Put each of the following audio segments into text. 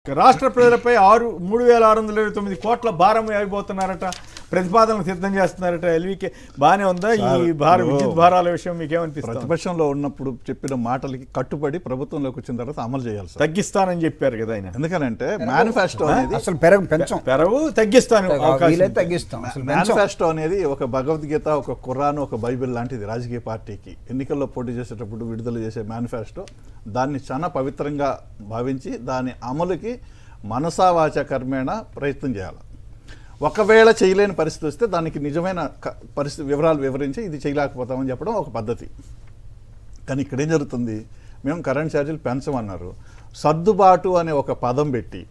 రాష్ట్ర ప్రజలపై 3,629 కోట్ల భారం అయిపోతున్నారట, ప్రతిపాదనలు సిద్ధం చేస్తున్నారట. ఎల్వికే బాగానే ఉందా ఈ విద్యుత్ భారాల విషయం? మీకేమనిపిస్తుంది? ప్రతిపక్షంలో ఉన్నప్పుడు చెప్పిన మాటలకి కట్టుబడి ప్రభుత్వంలోకి వచ్చిన తర్వాత అమలు చేయాలి సార్. తగ్గిస్తానని చెప్పారు కదా ఆయన. ఎందుకనంటే మేనిఫెస్టో అనేది అసలు పెరవు తగ్గిస్తాను మేనిఫెస్టో అనేది ఒక భగవద్గీత, ఒక ఖురాన్, ఒక బైబిల్ లాంటిది. రాజకీయ పార్టీకి ఎన్నికల్లో పోటీ చేసేటప్పుడు విడుదల చేసే మేనిఫెస్టో దాన్ని చాలా పవిత్రంగా భావించి దాని అమలుకి మనసా వాచ కర్మేణ ప్రయత్నం చేయాలి. ఒకవేళ చేయలేని పరిస్థితి వస్తే దానికి నిజమైన పరిస్థితి వివరాలు వివరించి ఇది చేయలేకపోతామని చెప్పడం ఒక పద్ధతి. కానీ ఇక్కడ ఏం జరుగుతుంది, మేము కరెంట్ ఛార్జీలు పెంచమన్నారు, సర్దుబాటు అనే ఒక పదం పెట్టి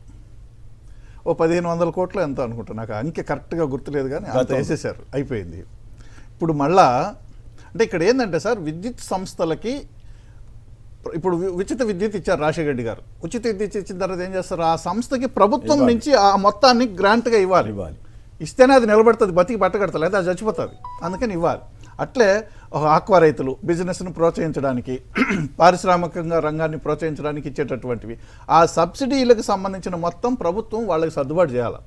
1,500 కోట్లు ఎంత అనుకుంటా, నాకు అంకె కరెక్ట్గా గుర్తులేదు కానీ అంత వేసేసారు, అయిపోయింది. ఇప్పుడు మళ్ళా అంటే ఇక్కడ ఏంటంటే సార్, విద్యుత్ సంస్థలకి ఇప్పుడు ఉచిత విద్యుత్ ఇచ్చారు రాజశేఖర రెడ్డి గారు. ఉచిత విద్యుత్ ఇచ్చిన తర్వాత ఏం చేస్తారు, ఆ సంస్థకి ప్రభుత్వం నుంచి ఆ మొత్తాన్ని గ్రాంట్గా ఇవ్వాలి. ఇస్తేనే అది నిలబడుతుంది, బతికి పట్టగడతలేదు, లేదా అది చచ్చిపోతుంది, అందుకని ఇవ్వాలి. అట్లే ఆక్వా రైతులు బిజినెస్ను ప్రోత్సహించడానికి, పారిశ్రామికంగా రంగాన్ని ప్రోత్సహించడానికి ఇచ్చేటటువంటివి ఆ సబ్సిడీలకు సంబంధించిన మొత్తం ప్రభుత్వం వాళ్ళకి సర్దుబాటు చేయాలి.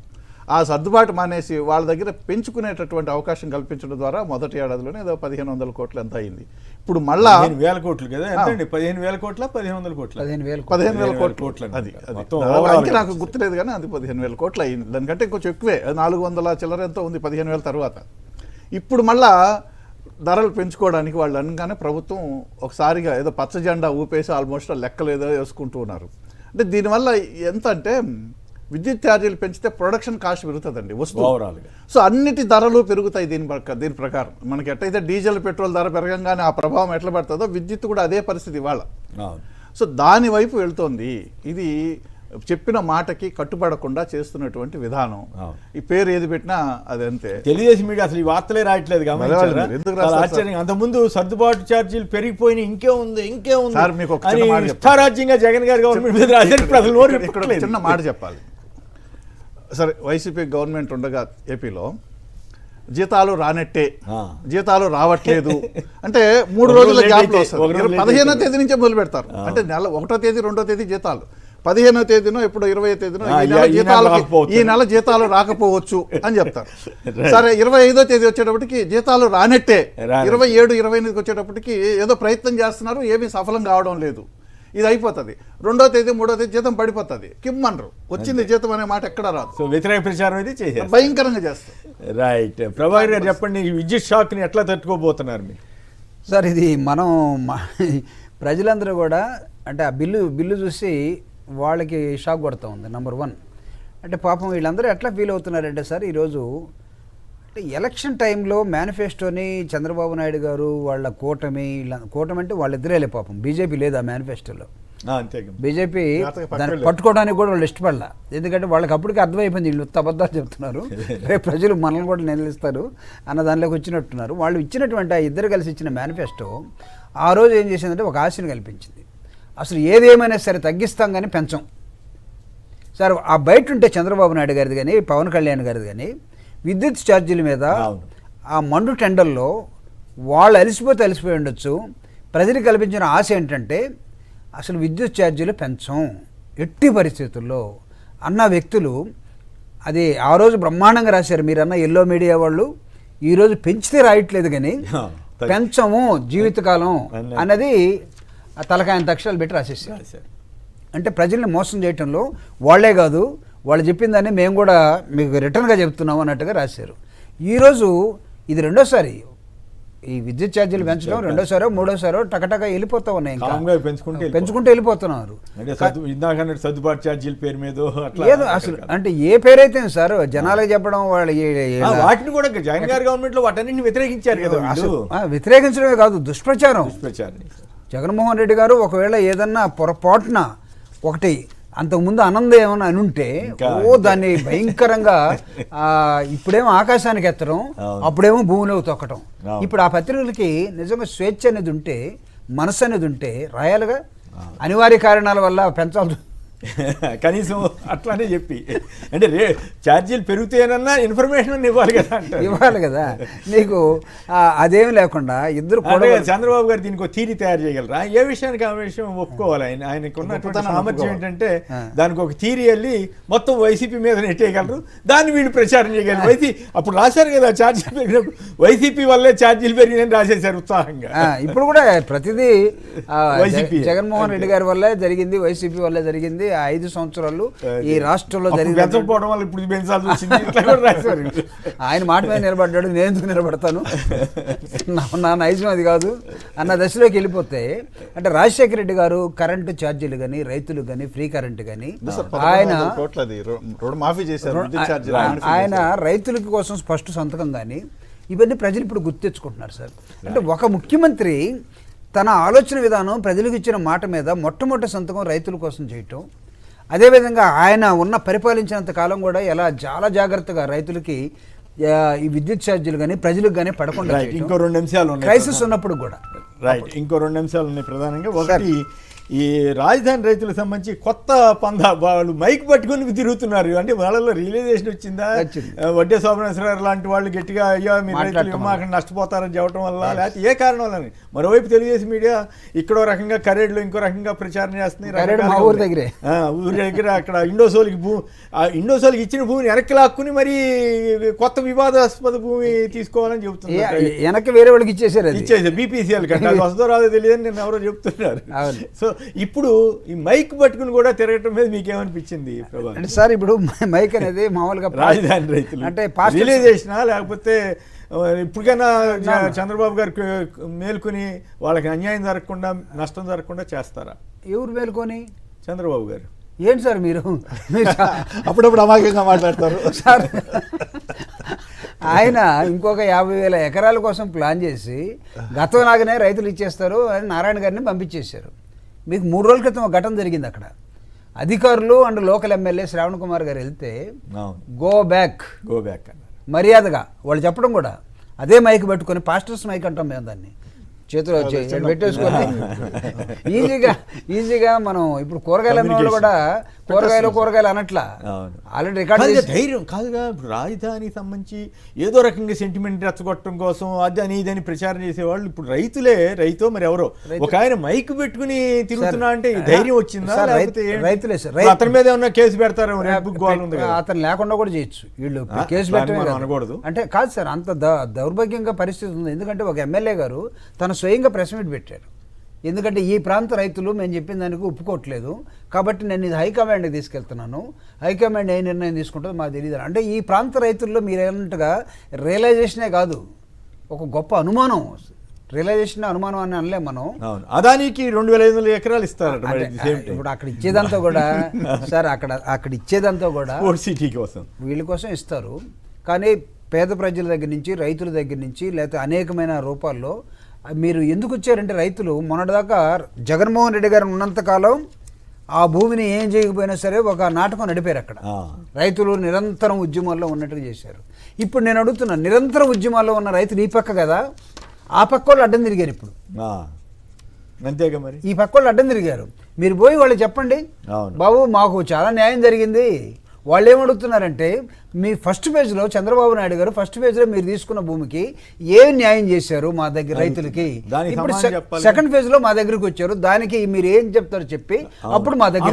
ఆ సర్దుబాటు మానేసి వాళ్ళ దగ్గర పెంచుకునేటటువంటి అవకాశం కల్పించడం ద్వారా మొదటి ఏడాదిలోనే ఏదో 1,500 కోట్లు ఎంత అయింది. ఇప్పుడు మళ్ళా 15,000 కోట్లు కదా, ఎంతండి? 15,000 కోట్ల 1,500 కోట్ల 15,000 కోట్లు అది నాకు గుర్తులేదు కానీ అది 15,000 కోట్లు అయింది. దానికంటే కొంచెం ఎక్కువే, 400 చిల్లర ఎంతో ఉంది 15,000 తర్వాత. ఇప్పుడు మళ్ళా ధరలు పెంచుకోవడానికి వాళ్ళు అనగానే ప్రభుత్వం ఒకసారిగా ఏదో పచ్చ జెండా ఊపేసి ఆల్మోస్ట్ లెక్కలు ఏదో వేసుకుంటూ ఉన్నారు. అంటే దీనివల్ల ఎంత అంటే విద్యుత్ ఛార్జీలు పెంచితే ప్రొడక్షన్ కాస్ట్ పెరుగుతుందండి, వస్తువు. సో అన్నిటి ధరలు పెరుగుతాయి దీని ప్రకారం. మనకి ఎట్లయితే డీజిల్ పెట్రోల్ ధర పెరగంగానే ఆ ప్రభావం ఎట్లా పడుతుందో విద్యుత్ కూడా అదే పరిస్థితి ఇవాళ. సో దాని వైపు వెళ్తోంది. ఇది చెప్పిన మాటకి కట్టుబడకుండా చేస్తున్నటువంటి విధానం. ఈ పేరు ఏది పెట్టినా అది అంతే. తెలుగుదేశం మీడియా అసలు ఈ వార్తలే రాయట్లేదు. అంతకుముందు సర్దుబాటు ఛార్జీలు పెరిగిపోయినాయి, ఇంకేముంది ఇష్టారాజ్యంగా జగన్ గారు గవర్నమెంట్ చిన్న మాట చెప్పాలి. సరే, వైసీపీ గవర్నమెంట్ ఉండగా ఏపీలో జీతాలు రానట్టే, జీతాలు రావట్లేదు అంటే 3 రోజుల గ్యాప్లో వస్తారు. 15వ తేదీ నుంచే మొదలు పెడతారు. అంటే నెల 1వ తేదీ 2వ తేదీ జీతాలు, 15వ తేదీనో ఎప్పుడో 20వ తేదీనో ఈ నెల జీతాలు రాకపోవచ్చు అని చెప్తారు. సరే, 25వ తేదీ వచ్చేటప్పటికి జీతాలు రానట్టే, 27, 28కి వచ్చేటప్పటికి ఏదో ప్రయత్నం చేస్తున్నారు, ఏమీ సఫలం కావడం లేదు, ఇది అయిపోతుంది. 2వ తేదీ 3వ తేదీ జీతం పడిపోతుంది, కిమ్మనరు, వచ్చింది జీతం అనే మాట ఎక్కడా రాదు. సో వ్యతిరేక ప్రచారం అయితే చేశారు, భయంకరంగా చేస్తారు. రైట్. ప్రభాకర్ గారు చెప్పండి, విద్యుత్ షాక్ని ఎట్లా తట్టుకోబోతున్నారు మీరు? సార్, ఇది మనం ప్రజలందరూ కూడా అంటే ఆ బిల్లు చూసి వాళ్ళకి షాక్ కొడుతూ ఉంది. నెంబర్ 1 అంటే పాపం వీళ్ళందరూ ఎట్లా ఫీల్ అవుతున్నారంటే సార్, ఈరోజు అంటే ఎలక్షన్ టైంలో మేనిఫెస్టోని చంద్రబాబు నాయుడు గారు వాళ్ళ కూటమి అంటే వాళ్ళిద్దరే పాపం, బీజేపీ లేదు ఆ మేనిఫెస్టోలో. బీజేపీ దాన్ని పట్టుకోవడానికి కూడా వాళ్ళు ఇష్టపడలా, ఎందుకంటే వాళ్ళకి అప్పటికే అర్థమైపోయింది వీళ్ళు అబద్ధాలు చెప్తున్నారు, రేపు ప్రజలు మనల్ని కూడా నిలదీస్తారు అన్న దానిలోకి వచ్చినట్టున్నారు. వాళ్ళు ఇచ్చినటువంటి ఆ ఇద్దరు కలిసి ఇచ్చిన మేనిఫెస్టో ఆ రోజు ఏం చేసిందంటే ఒక ఆశను కల్పించింది. అసలు ఏదేమైనా సరే తగ్గిస్తాం కానీ పెంచం సార్. ఆ బయట ఉంటే చంద్రబాబు నాయుడు గారిది కానీ పవన్ కళ్యాణ్ గారిది కానీ విద్యుత్ ఛార్జీల మీద ఆ మండు టెండర్లో వాళ్ళు అలసిపోయి ఉండొచ్చు. ప్రజలు కల్పించిన ఆశ ఏంటంటే అసలు విద్యుత్ ఛార్జీలు పెంచం ఎట్టి పరిస్థితుల్లో అన్న వ్యక్తులు అది ఆ రోజు బ్రహ్మాండంగా రాశారు. మీరన్న ఎల్లో మీడియా వాళ్ళు ఈరోజు పెంచితే రాయట్లేదు కానీ పెంచము జీవితకాలం అన్నది తలకాయన అక్షరాలు పెట్టి రాసేసారు. అంటే ప్రజల్ని మోసం చేయటంలో వాళ్లే కాదు, వాళ్ళు చెప్పిందని మేము కూడా మీకు రిటర్న్గా చెప్తున్నాం అన్నట్టుగా రాశారు. ఈరోజు ఇది 2వసారి ఈ విద్యుత్ ఛార్జీలు పెంచడం, 2వసారో 3వసారో టకటక వెళ్ళిపోతా ఉన్నాయి, పెంచుకుంటూ వెళ్ళిపోతున్నారు. సర్దుబాటు ఛార్జీల పేరు మీద ఏదో అసలు అంటే ఏ పేరైతే సార్ జనాలకు చెప్పడం, వాళ్ళు వాటిని కూడా జగన్ గారి గవర్నమెంట్ లో వాటన్నింటిని వ్యతిరేకించారు కదా. వ్యతిరేకించడమే కాదు, దుష్ప్రచారం. జగన్మోహన్ రెడ్డి గారు ఒకవేళ ఏదన్నా పొరపాటున ఒకటి అంతకుముందు ఆనందం ఏమన్నా అని ఉంటే దాన్ని భయంకరంగా ఇప్పుడేమో ఆకాశానికి ఎత్తడం, అప్పుడేమో భూమిలో తొక్కటం. ఇప్పుడు ఆ పత్రికలకి నిజంగా స్వేచ్ఛ అనేది ఉంటే, మనసు అనేది ఉంటే రాయాలిగా. అనివార్య కారణాల వల్ల పెంచాల్సి కనీసం అట్లానే చెప్పి అంటే ఛార్జీలు పెరుగుతాయనన్నా ఇన్ఫర్మేషన్ ఇవ్వాలి కదా అంటారు. ఇవ్వాలి కదా నీకు అదేమి లేకుండా ఇద్దరు అంటే చంద్రబాబు గారు దీనికి ఒక థీరీ తయారు చేయగలరా? ఏ విషయానికి ఆ విషయం ఒప్పుకోవాలి. ఆయనకు ఉన్నటువంటి సామర్థ్యం ఏంటంటే దానికి ఒక థీరీ వెళ్ళి మొత్తం వైసీపీ మీద నెట్టేయగలరు, దాన్ని వీళ్ళు ప్రచారం చేయగలరు. అప్పుడు రాశారు కదా ఛార్జీలు పెరిగినప్పుడు వైసీపీ వల్లే ఛార్జీలు పెరిగినని రాసేశారు ఉత్సాహంగా. ఇప్పుడు కూడా ప్రతిదీ జగన్మోహన్ రెడ్డి గారి వల్లే జరిగింది, వైసీపీ వల్లే జరిగింది. 5 సంవత్సరాలు ఈ రాష్ట్రంలో జరిగింది పెంచకపోవడం వల్ల ఇప్పుడు పెంచాల్సి వచ్చింది ఇట్లా కూడా రాశారు. ఆయన మాట మీద నిలబడ్డాడు, నేను ఎందుకు నిలబడతాను, నా నైజం అది కాదు అన్న దశలోకి వెళ్ళిపోతే అంటే రాజశేఖర రెడ్డి గారు కరెంటు ఛార్జీలు కానీ రైతులు కానీ ఫ్రీ కరెంటు కానీ ఆయన రైతులకి కోసం స్పష్ట సంతకం కానీ ఇవన్నీ ప్రజలు ఇప్పుడు గుర్తించుకుంటున్నారు సార్. అంటే ఒక ముఖ్యమంత్రి తన ఆలోచన విధానం ప్రజలకు ఇచ్చిన మాట మీద మొట్టమొదటి సంతకం రైతుల కోసం చేయటం, అదేవిధంగా ఆయన పరిపాలించినంత కాలం కూడా ఎలా చాలా జాగ్రత్తగా రైతులకి ఈ విద్యుత్ ఛార్జీలు కానీ ప్రజలకు కానీ పడకుండా ఇంకో 2 నిమిషాలు ఉన్నాయి క్రైసిస్ ఉన్నప్పుడు కూడా. రైట్, ఇంకో 2 నిమిషాలు ఉన్నాయి. ప్రధానంగా ఒకటి ఈ రాజధాని రైతులకు సంబంధించి కొత్త పందా వాళ్ళు మైక్ పట్టుకుని తిరుగుతున్నారు. అంటే వాళ్ళలో రియలైజేషన్ వచ్చిందా? వడ్డే శోభనేశ్వరరావు లాంటి వాళ్ళు గట్టిగా అయ్యో మీరు రైతులు అక్కడ నష్టపోతారని చెప్పడం వల్ల, లేకపోతే ఏ కారణం వల్ల? మరోవైపు తెలుగుదేశం మీడియా ఇక్కడో రకంగా కరేడ్లో ఇంకో రకంగా ప్రచారం చేస్తుంది. ఊరి దగ్గర అక్కడ ఇండోసోల్కి ఇచ్చిన భూమిని వెనక్కి లాక్కుని మరి కొత్త వివాదాస్పద భూమి తీసుకోవాలని చెబుతుంది. వెనక్కి వేరే వాళ్ళకి ఇచ్చేసారు బీపీసీఎల్ కంటే అది వస్తుందో రాదో తెలియదని నేను ఎవరో చెప్తున్నారు. సో ఇప్పుడు ఈ మైక్ పట్టుకుని కూడా తిరగటం మీద మీకేమనిపించింది అంటే సార్? ఇప్పుడు మైక్ అనేది మామూలుగా రాజధాని రైతులు అంటే రిలీజేషన్ లేకపోతే ఇప్పటికైనా చంద్రబాబు గారు మేల్కొని వాళ్ళకి అన్యాయం జరగకుండా నష్టం జరగకుండా చేస్తారా? ఎవరు మేల్కొని? చంద్రబాబు గారు. ఏంటి సార్ మీరు అప్పుడప్పుడు అమాయకంగా మాట్లాడతారు సార్. ఆయన ఇంకొక 50,000 ఎకరాల కోసం ప్లాన్ చేసి గతంలాగానే రైతులు ఇచ్చేస్తారు అని నారాయణ గారిని పంపించేశారు. మీకు 3 రోజుల క్రితం ఒక ఘటన జరిగింది. అక్కడ అధికారులు and local MLA Shravan Kumar గారు వెళ్తే గో బ్యాక్ మర్యాదగా వాళ్ళు చెప్పడం కూడా అదే మైక్ పెట్టుకొని పాస్టర్స్ మైక్ అంటాం మేము దాన్ని, చేతిలో పెట్టేసుకొని ఈజీగా మనం ఇప్పుడు కూరగాయలు అన్న వాళ్ళు కూడా కూరగాయలు అనట్లా ఆల్రెడీ రికార్డ్ ధైర్యం కాదుగా. ఇప్పుడు రాజధానికి సంబంధించి ఏదో రకంగా సెంటిమెంట్ రెచ్చగొట్టడం కోసం అది ఇదని ప్రచారం చేసేవాళ్ళు ఇప్పుడు రైతో మరి ఎవరో ఒక ఆయన మైక్ పెట్టుకుని తిరుగుతున్నా అంటే ధైర్యం వచ్చిందా? రైతులే సార్. అతని మీద ఏమన్నా కేసు పెడతారు? అతను లేకుండా కూడా చేయొచ్చు వీళ్ళు, కేసు పెట్టడం అనకూడదు అంటే కాదు సార్. అంత దౌర్భాగ్యంగా పరిస్థితి ఉంది. ఎందుకంటే ఒక ఎమ్మెల్యే గారు తన స్వయంగా ప్రెస్ మీట్ పెట్టారు. ఎందుకంటే ఈ ప్రాంత రైతులు మేము చెప్పిన దానికి ఒప్పుకోవట్లేదు కాబట్టి నేను ఇది హైకమాండ్కి తీసుకెళ్తున్నాను, హైకమాండ్ ఏ నిర్ణయం తీసుకుంటుందో మాకు తెలియదు. అంటే ఈ ప్రాంత రైతుల్లో మీరు ఏమంటగా రియలైజేషనే కాదు, ఒక గొప్ప అనుమానం. రియలైజేషన్ అనుమానం అని అనలే మనం. అదానికి 2,500 ఎకరాలు ఇస్తారు. ఇప్పుడు అక్కడ ఇచ్చేదంతా కూడా సార్ అక్కడ ఇచ్చేదంతా కూడా సిటీ కోసం వీళ్ళ కోసం ఇస్తారు. కానీ పేద ప్రజల దగ్గర నుంచి రైతుల దగ్గర నుంచి లేకపోతే అనేకమైన రూపాల్లో మీరు ఎందుకు వచ్చారంటే రైతులు మొన్నటిదాకా జగన్మోహన్ రెడ్డి గారు ఉన్నంతకాలం ఆ భూమిని ఏం చేయకపోయినా సరే ఒక నాటకం నడిపారు. అక్కడ రైతులు నిరంతరం ఉద్యమాల్లో ఉన్నట్టుగా చేశారు. ఇప్పుడు నేను అడుగుతున్నా, నిరంతరం ఉద్యమాల్లో ఉన్న రైతులు ఈ పక్క కదా, ఆ పక్క వాళ్ళు అడ్డం తిరిగారు. ఇప్పుడు అంతేగా మరి ఈ పక్క వాళ్ళు అడ్డం తిరిగారు. మీరు పోయి వాళ్ళు చెప్పండి, బాబు మాకు చాలా న్యాయం జరిగింది. వాళ్ళు ఏమడుగుతున్నారంటే మీ ఫస్ట్ పేజ్లో చంద్రబాబు నాయుడు గారు ఫస్ట్ పేజ్లో మీరు తీసుకున్న భూమికి ఏం న్యాయం చేశారు మా దగ్గర రైతులకి, ఇప్పుడు సెకండ్ పేజ్లో మా దగ్గరికి వచ్చారు, దానికి మీరు ఏం చెప్తారో చెప్పి అప్పుడు మా దగ్గర